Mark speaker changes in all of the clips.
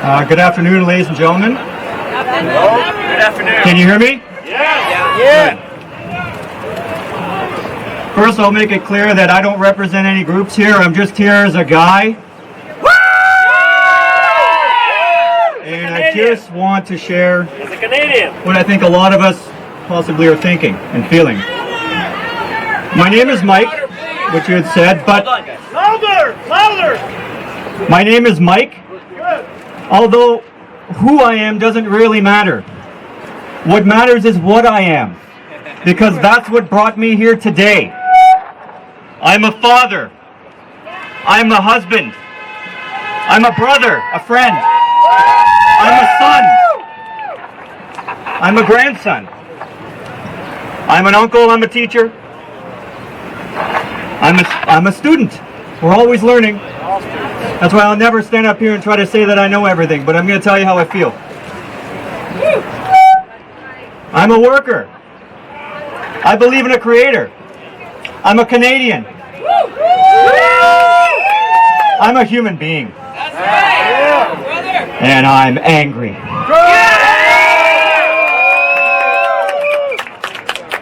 Speaker 1: Good afternoon, ladies and gentlemen.
Speaker 2: Hello. Good afternoon.
Speaker 1: Can you hear me?
Speaker 2: Yeah.
Speaker 1: First, I'll make it clear that I don't represent any groups here. I'm just here as a guy. And I just want to share
Speaker 2: As a Canadian.
Speaker 1: what I think a lot of us possibly are thinking and feeling. My name is Mike, which you had said, but
Speaker 2: Louder!
Speaker 1: my name is Mike. Although who I am doesn't really matter. What matters is what I am, because that's what brought me here today. I'm a father. I'm a husband. I'm a brother, a friend. I'm a son. I'm a grandson. I'm an uncle. I'm a teacher. I'm a student. We're always learning. That's why I'll never stand up here and try to say that I know everything, but I'm going to tell you how I feel. I'm a worker. I believe in a creator. I'm a Canadian. I'm a human being. And I'm angry.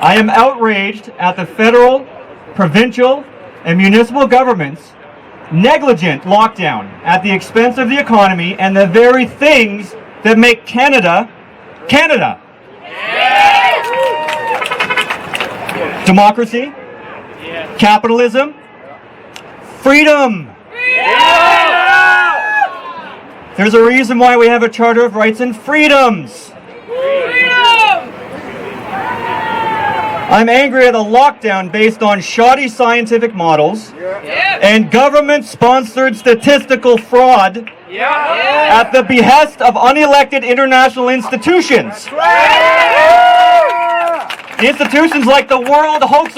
Speaker 1: I am outraged at the federal, provincial, and municipal governments' negligent lockdown at the expense of the economy and the very things that make Canada, Canada. Democracy, capitalism, freedom. There's a reason why we have a Charter of Rights and Freedoms. I'm angry at a lockdown based on shoddy scientific models and government-sponsored statistical fraud at the behest of unelected international institutions. Institutions like the World Health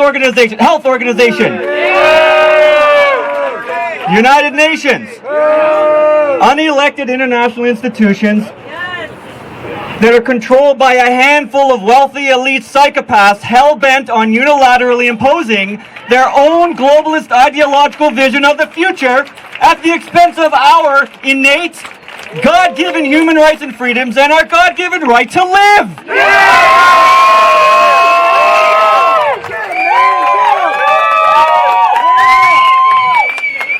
Speaker 1: Organization, United Nations, unelected international institutions that are controlled by a handful of wealthy elite psychopaths hell-bent on unilaterally imposing their own globalist ideological vision of the future at the expense of our innate, God-given human rights and freedoms and our God-given right to live.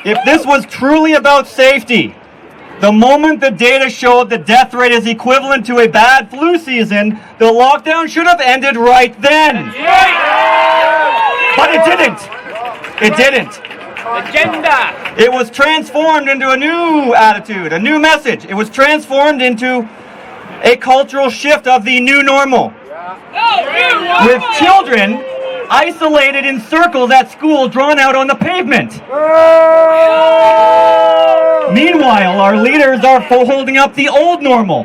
Speaker 1: If this was truly about safety, the moment the data showed the death rate is equivalent to a bad flu season, the lockdown should have ended right then. But it didn't. It didn't.
Speaker 2: Agenda.
Speaker 1: It was transformed into a new attitude, a new message. It was transformed into a cultural shift of the new normal. With children isolated in circles at school drawn out on the pavement. Meanwhile, our leaders are holding up the old normal.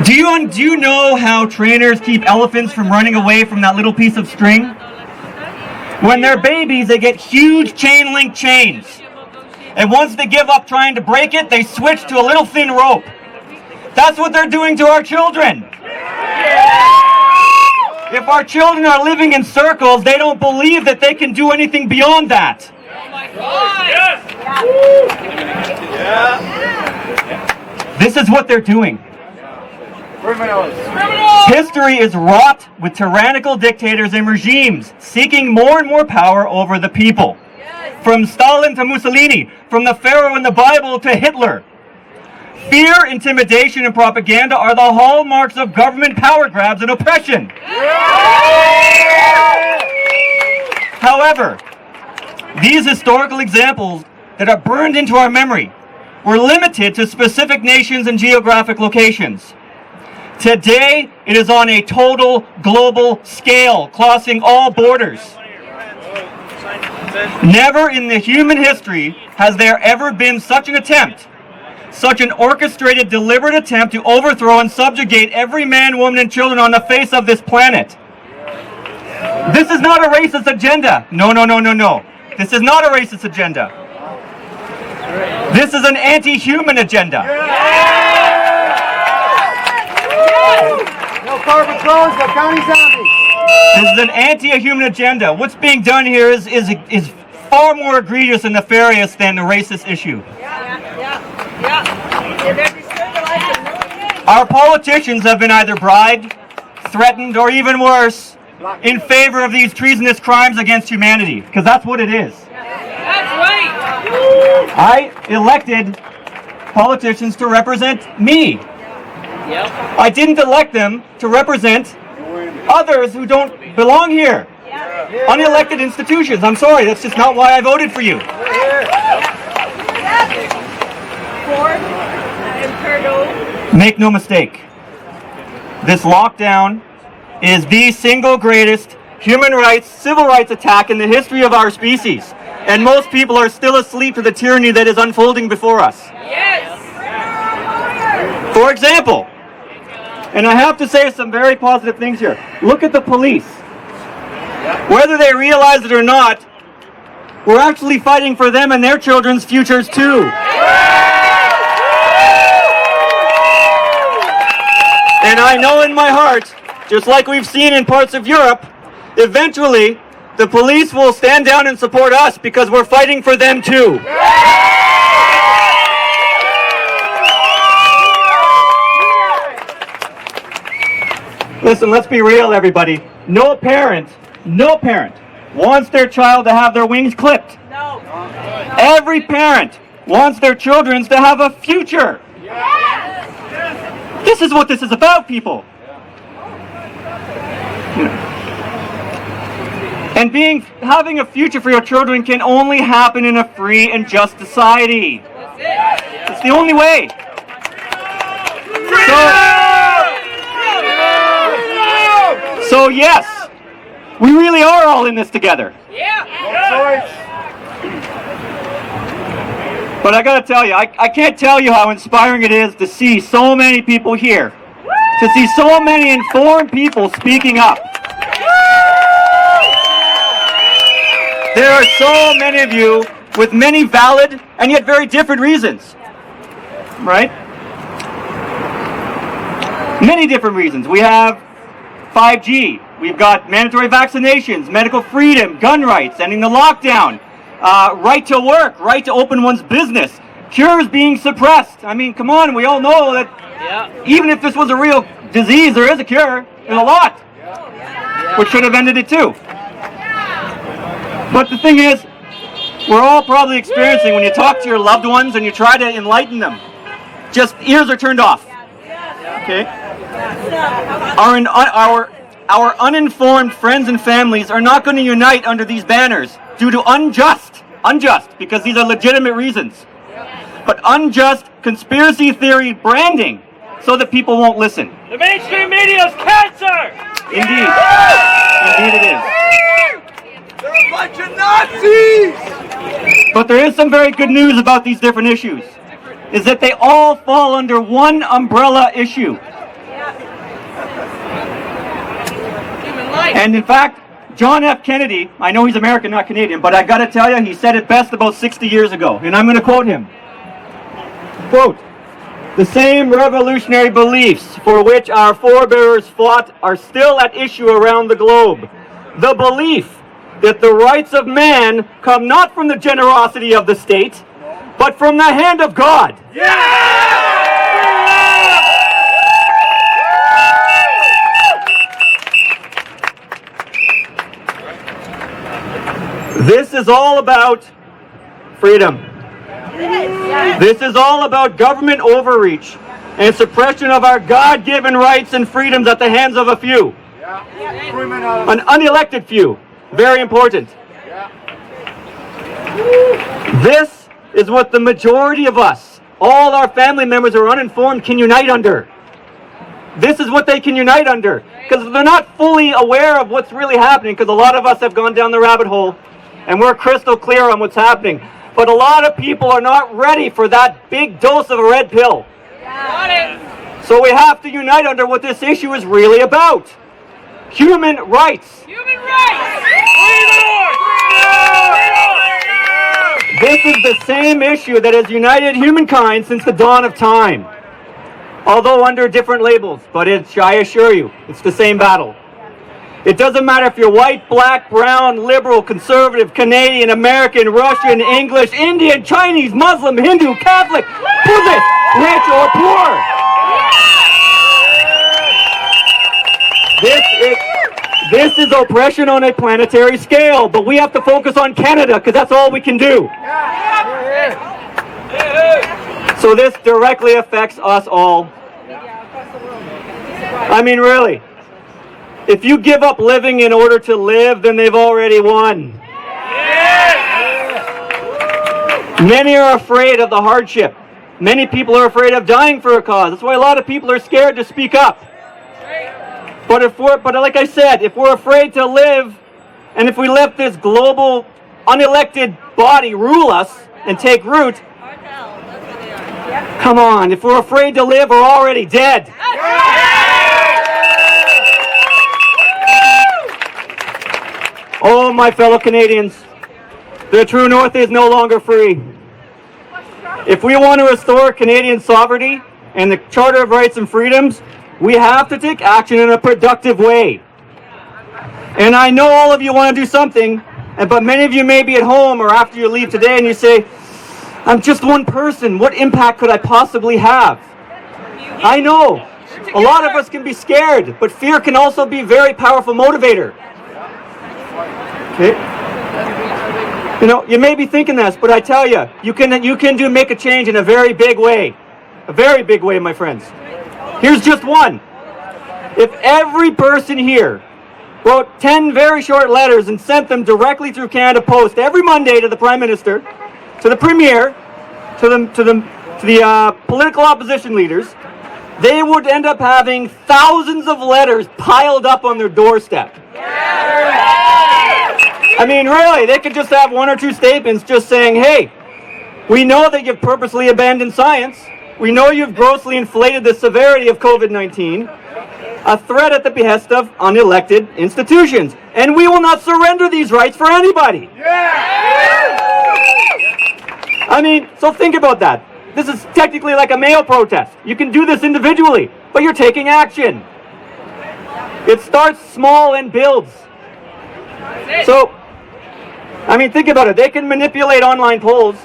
Speaker 1: Do you know how trainers keep elephants from running away from that little piece of string? When they're babies, they get huge chain link chains. And once they give up trying to break it, they switch to a little thin rope. That's what they're doing to our children. If our children are living in circles, they don't believe that they can do anything beyond that. This is what they're doing. History is wrought with tyrannical dictators and regimes seeking more and more power over the people. From Stalin to Mussolini, from the Pharaoh in the Bible to Hitler. Fear, intimidation, and propaganda are the hallmarks of government power grabs and oppression. However, these historical examples that are burned into our memory were limited to specific nations and geographic locations. Today, it is on a total global scale, crossing all borders. Never in the human history has there ever been such an attempt, such an orchestrated, deliberate attempt to overthrow and subjugate every man, woman, and children on the face of this planet. This is not a racist agenda. No. This is not a racist agenda. This is an anti-human agenda.
Speaker 3: No carbon clones, no county zombies.
Speaker 1: This is an anti-human agenda. What's being done here is far more egregious and nefarious than the racist issue. Our politicians have been either bribed, threatened, or even worse, in favor of these treasonous crimes against humanity, because that's what it is.
Speaker 4: That's right.
Speaker 1: I elected politicians to represent me. I didn't elect them to represent others who don't belong here. Unelected institutions. I'm sorry, that's just not why I voted for you. Make no mistake, this lockdown is the single greatest human rights, civil rights attack in the history of our species. And most people are still asleep to the tyranny that is unfolding before us.
Speaker 4: Yes.
Speaker 1: For example, and I have to say some very positive things here. Look at the police. Whether they realize it or not, we're actually fighting for them and their children's futures too. And I know in my heart, just like we've seen in parts of Europe, eventually the police will stand down and support us because we're fighting for them too. Listen, let's be real, everybody. No parent wants their child to have their wings clipped.
Speaker 4: No.
Speaker 1: Every parent wants their children to have a future. This is what this is about, people. And having a future for your children can only happen in a free and just society. It's the only way. So yes, we really are all in this together. But I gotta tell you, I can't tell you how inspiring it is to see so many people here, to see so many informed people speaking up. There are so many of you with many valid and yet very different reasons, right? Many different reasons. We have 5G, we've got mandatory vaccinations, medical freedom, gun rights, ending the lockdown, right to work, right to open one's business, cures being suppressed. I mean, come on, we all know that even if this was a real disease, there is a cure. There's a lot, which should have ended it too. But the thing is, we're all probably experiencing, when you talk to your loved ones and you try to enlighten them, just ears are turned off. Okay? Our uninformed friends and families are not going to unite under these banners due to unjust, because these are legitimate reasons, but unjust conspiracy theory branding so that people won't listen.
Speaker 2: The mainstream media is cancer!
Speaker 1: Indeed. Indeed it is.
Speaker 3: They're a bunch of Nazis!
Speaker 1: But there is some very good news about these different issues, is that they all fall under one umbrella issue. And in fact, John F. Kennedy, I know he's American, not Canadian, but I gotta tell you, he said it best about 60 years ago, and I'm gonna quote him. Quote, "The same revolutionary beliefs for which our forebears fought are still at issue around the globe. The belief that the rights of man come not from the generosity of the state, but from the hand of God." This is all about freedom. This is all about government overreach and suppression of our God-given rights and freedoms at the hands of a few. An unelected few. Very important. This is what the majority of us, all our family members who are uninformed, can unite under. This is what they can unite under. Because they're not fully aware of what's really happening, because a lot of us have gone down the rabbit hole and we're crystal clear on what's happening. But a lot of people are not ready for that big dose of a red pill.
Speaker 4: Got it.
Speaker 1: So we have to unite under what this issue is really about. Human rights.
Speaker 4: Human rights.
Speaker 1: This is the same issue that has united humankind since the dawn of time. Although under different labels, but I assure you, it's the same battle. It doesn't matter if you're white, black, brown, liberal, conservative, Canadian, American, Russian, English, Indian, Chinese, Muslim, Hindu, Catholic. Who's it? Rich or poor? This is oppression on a planetary scale, but we have to focus on Canada because that's all we can do. So this directly affects us all. I mean, really, if you give up living in order to live, then they've already won. Many are afraid of the hardship. Many people are afraid of dying for a cause. That's why a lot of people are scared to speak up. But like I said, if we're afraid to live, and if we let this global, unelected body rule us and take root, come on, if we're afraid to live, we're already dead. Oh, my fellow Canadians, the true North is no longer free. If we want to restore Canadian sovereignty and the Charter of Rights and Freedoms, we have to take action in a productive way. And I know all of you want to do something, but many of you may be at home or after you leave today and you say, I'm just one person. What impact could I possibly have? I know. A lot of us can be scared, but fear can also be a very powerful motivator. Okay? You know, you may be thinking this, but I tell you, you can make a change in a very big way. A very big way, my friends. Here's just one. If every person here wrote 10 very short letters and sent them directly through Canada Post every Monday to the Prime Minister, to the Premier, to the political opposition leaders, they would end up having thousands of letters piled up on their doorstep. I mean, really, they could just have one or two statements just saying, hey, we know that you've purposely abandoned science. We know you've grossly inflated the severity of COVID-19, a threat at the behest of unelected institutions. And we will not surrender these rights for anybody. I mean, so think about that. This is technically like a Mayo protest. You can do this individually, but you're taking action. It starts small and builds. So, I mean, think about it. They can manipulate online polls.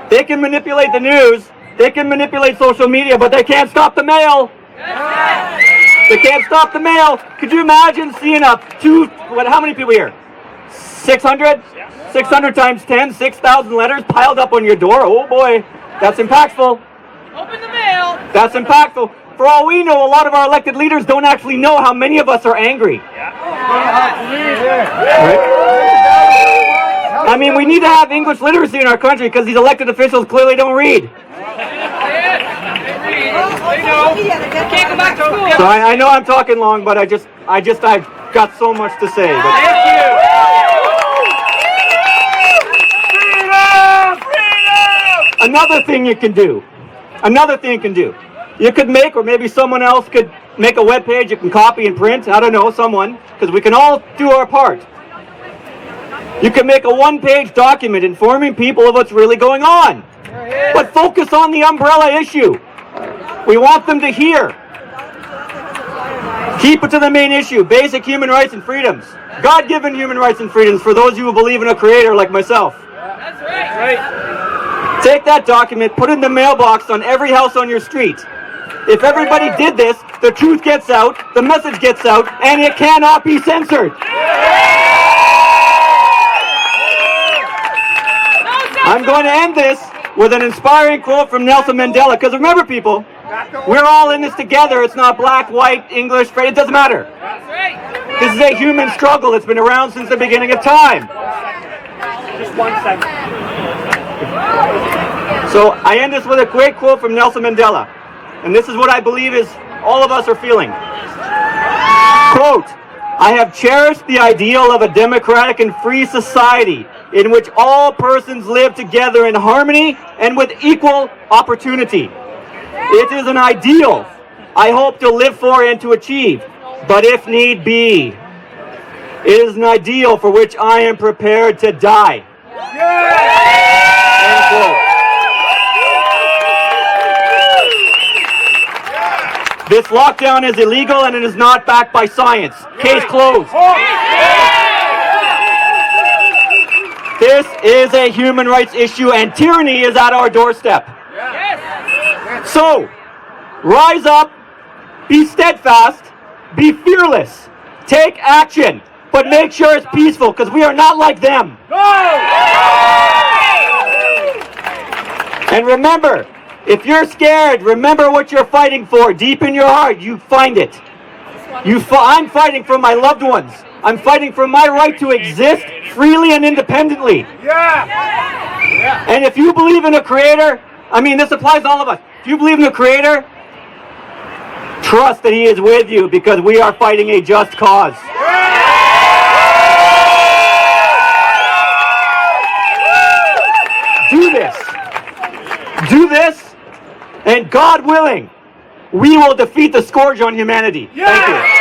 Speaker 1: They can manipulate the news. They can manipulate social media, but they can't stop the mail. They can't stop the mail. Could you imagine seeing how many people here? 600? 600 times 10, 6,000 letters piled up on your door. Oh boy, that's impactful.
Speaker 4: Open the mail.
Speaker 1: That's impactful. For all we know, a lot of our elected leaders don't actually know how many of us are angry. Right? I mean, we need to have English literacy in our country because these elected officials clearly don't read.
Speaker 4: Can't go back to school.
Speaker 1: So I know I'm talking long, but I've got so much to say. But
Speaker 2: Thank you.
Speaker 1: another thing you can do. You could make, or maybe someone else could make a web page you can copy and print. I don't know, someone, because we can all do our part. You can make a one-page document informing people of what's really going on. But focus on the umbrella issue. We want them to hear. Keep it to the main issue, basic human rights and freedoms. God-given human rights and freedoms for those of you who believe in a creator like myself.
Speaker 4: That's right.
Speaker 1: Take that document, put it in the mailbox on every house on your street. If everybody did this, the truth gets out, the message gets out, and it cannot be censored. I'm going to end this with an inspiring quote from Nelson Mandela, because remember, people, we're all in this together. It's not black, white, English, it doesn't matter. This is a human struggle that's been around since the beginning of time.
Speaker 2: Just 1 second.
Speaker 1: So I end this with a great quote from Nelson Mandela, and this is what I believe is all of us are feeling. Quote, I have cherished the ideal of a democratic and free society in which all persons live together in harmony and with equal opportunity. It is an ideal I hope to live for and to achieve, but if need be, it is an ideal for which I am prepared to die. End quote. This lockdown is illegal and it is not backed by science. Case closed. This is a human rights issue and tyranny is at our doorstep. So, rise up, be steadfast, be fearless, take action, but make sure it's peaceful, because we are not like them. And remember, if you're scared, remember what you're fighting for. Deep in your heart, you find it. I'm fighting for my loved ones. I'm fighting for my right to exist freely and independently. And if you believe in a creator, I mean, this applies to all of us. If you believe in a creator, trust that he is with you, because we are fighting a just cause. Do this. Do this, and God willing, we will defeat the scourge on humanity. Thank you.